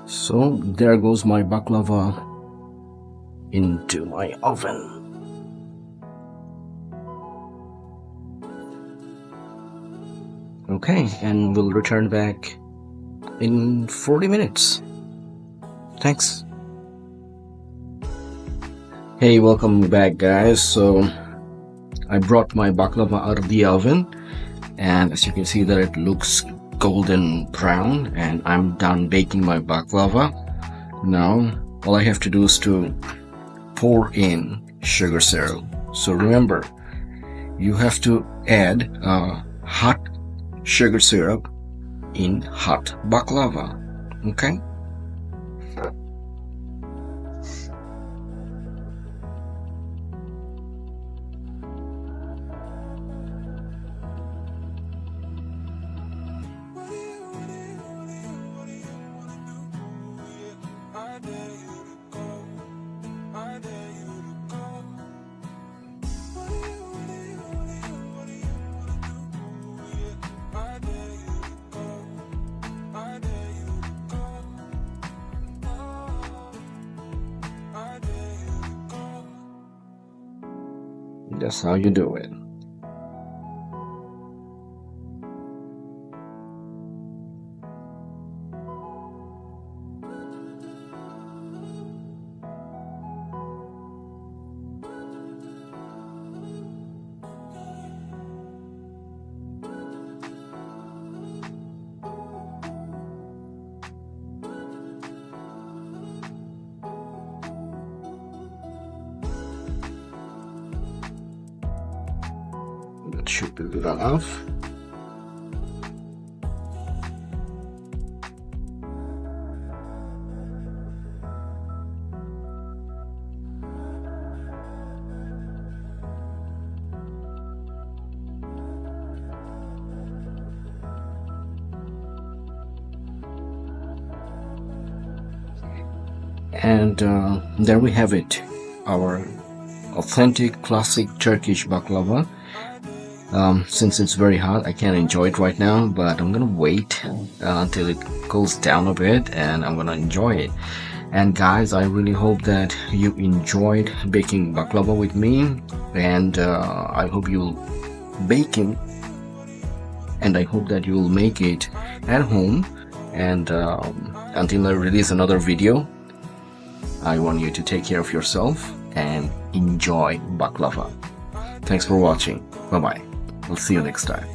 So there goes my baklava into my oven. Okay, and we'll return back in 40 minutes. Thanks. Hey, welcome back guys. So I brought my baklava out of the oven, and as you can see that it looks golden brown, and I'm done baking my baklava. Now all I have to do is to pour in sugar syrup. So remember, you have to add hot sugar syrup in hot baklava. Okay. That's how you do it. That should be good enough. And there we have it, our authentic classic Turkish baklava. Since it's very hot, I can't enjoy it right now, but I'm gonna wait until it cools down a bit, and I'm gonna enjoy it. And guys, I really hope that you enjoyed baking baklava with me, and I hope you'll baking, and I hope that you'll make it at home. And until I release another video, I want you to take care of yourself and enjoy baklava. Thanks for watching. Bye bye. We'll see you next time.